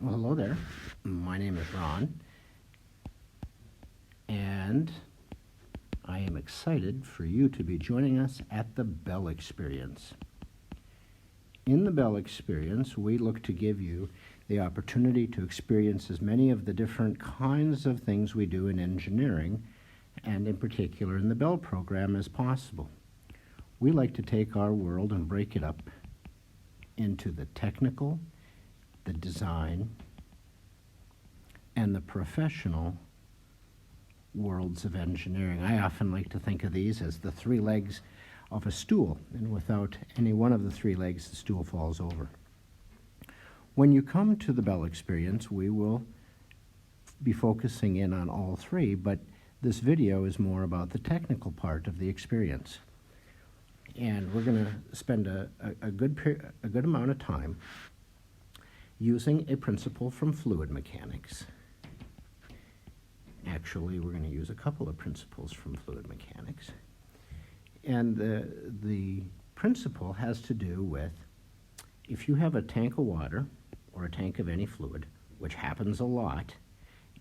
Well, hello there. My name is Ron, and I am excited for you to be joining us at the Bell Experience. In the Bell Experience, we look to give you the opportunity to experience as many of the different kinds of things we do in engineering, and in particular in the Bell program, as possible. We like to take our world and break it up into the technical, the design, and the professional worlds of engineering. I often like to think of these as the three legs of a stool, and without any one of the three legs, the stool falls over. When you come to the Bell Experience, we will be focusing in on all three, but this video is more about the technical part of the experience. And we're going to spend a good amount of time using a principle from fluid mechanics. Actually, we're going to use a couple of principles from fluid mechanics. And the principle has to do with, if you have a tank of water or a tank of any fluid, which happens a lot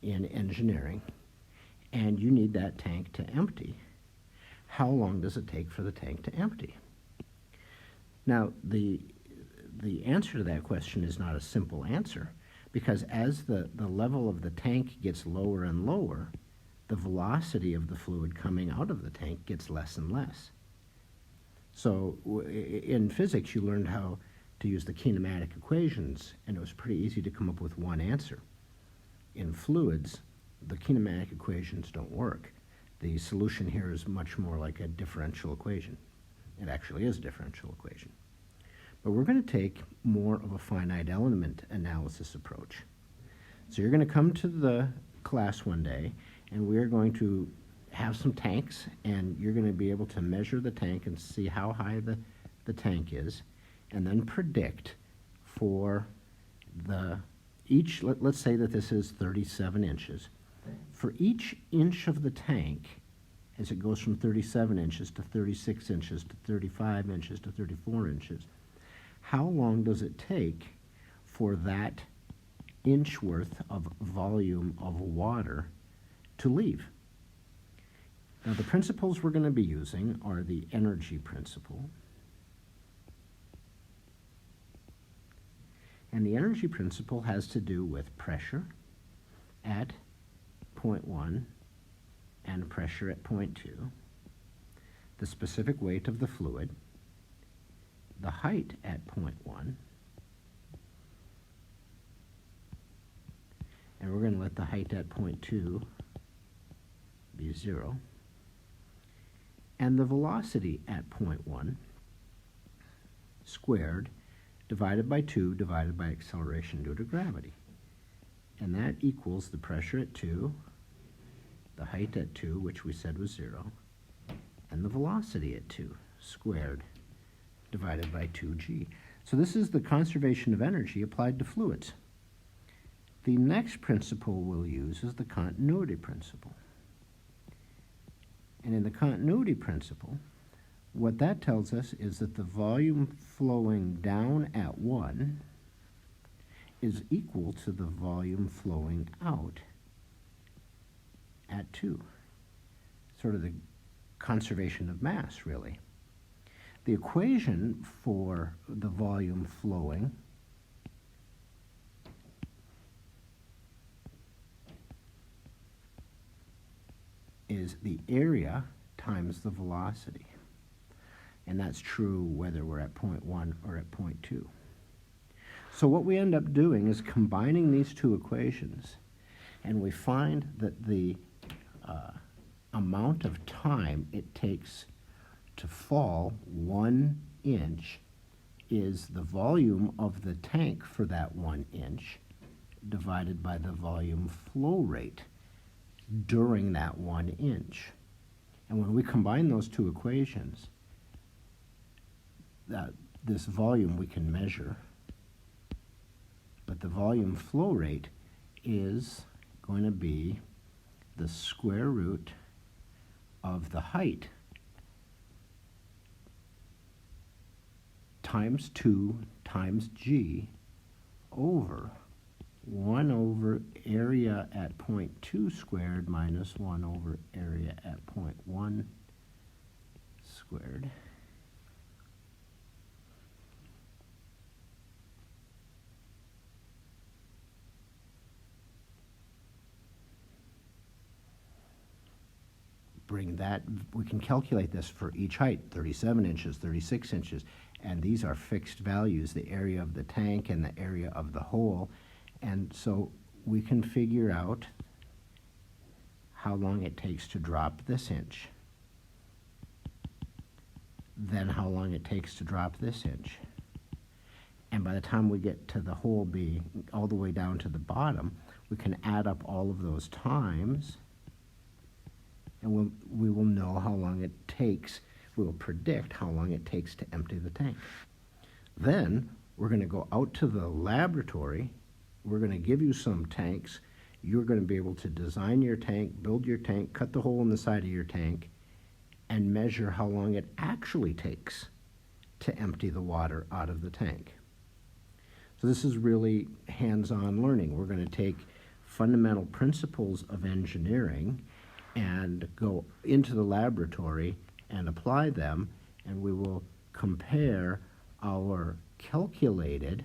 in engineering, and you need that tank to empty, how long does it take for the tank to empty? Now, the answer to that question is not a simple answer, because as the level of the tank gets lower and lower, the velocity of the fluid coming out of the tank gets less and less. So in physics, you learned how to use the kinematic equations, and it was pretty easy to come up with one answer. In fluids, the kinematic equations don't work. The solution here is much more like a differential equation. It actually is a differential equation. But we're going to take more of a finite element analysis approach. So you're going to come to the class one day, and we're going to have some tanks, and you're going to be able to measure the tank and see how high the tank is, and then predict for let's say that this is 37 inches. For each inch of the tank, as it goes from 37 inches to 36 inches to 35 inches to 34 inches, how long does it take for that inch worth of volume of water to leave? Now, the principles we're going to be using are the energy principle. And the energy principle has to do with pressure at point 1 and pressure at point 2, the specific weight of the fluid, the height at point 1, and we're going to let the height at point 2 be 0, and the velocity at point 1 squared divided by 2 divided by acceleration due to gravity. And that equals the pressure at 2, the height at 2, which we said was 0, and the velocity at 2 squared divided by 2g. So this is the conservation of energy applied to fluids. The next principle we'll use is the continuity principle. And in the continuity principle, what that tells us is that the volume flowing down at 1 is equal to the volume flowing out at 2. Sort of the conservation of mass, really. The equation for the volume flowing is the area times the velocity. And that's true whether we're at point 1 or at point 2. So what we end up doing is combining these two equations, and we find that the amount of time it takes to fall 1 inch is the volume of the tank for that 1 inch divided by the volume flow rate during that 1 inch. And when we combine those two equations, this volume we can measure, but the volume flow rate is going to be the square root of the height times 2 times g over 1 over area at point 2 squared minus 1 over area at point 1 squared. Bring that, we can calculate this for each height, 37 inches, 36 inches, and these are fixed values, the area of the tank and the area of the hole. And so we can figure out how long it takes to drop this inch, then how long it takes to drop this inch. And by the time we get to the hole being all the way down to the bottom, we can add up all of those times, and we will know how long it takes, we will predict how long it takes to empty the tank. Then we're going to go out to the laboratory. We're going to give you some tanks. You're going to be able to design your tank, build your tank, cut the hole in the side of your tank, and measure how long it actually takes to empty the water out of the tank. So this is really hands-on learning. We're going to take fundamental principles of engineering and go into the laboratory and apply them, and we will compare our calculated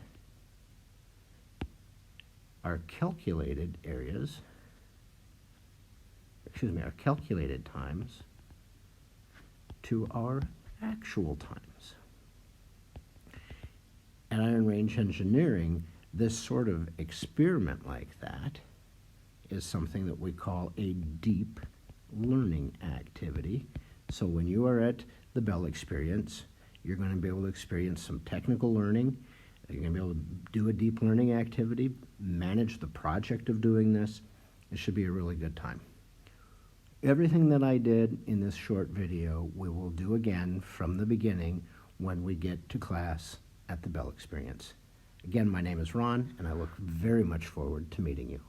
areas, our calculated times to our actual times. At Iron Range Engineering, this sort of experiment like that is something that we call a deep learning activity. So when you are at the Bell Experience, you're going to be able to experience some technical learning. You're going to be able to do a deep learning activity, manage the project of doing this. It should be a really good time. Everything that I did in this short video, we will do again from the beginning when we get to class at the Bell Experience. Again, my name is Ron, and I look very much forward to meeting you.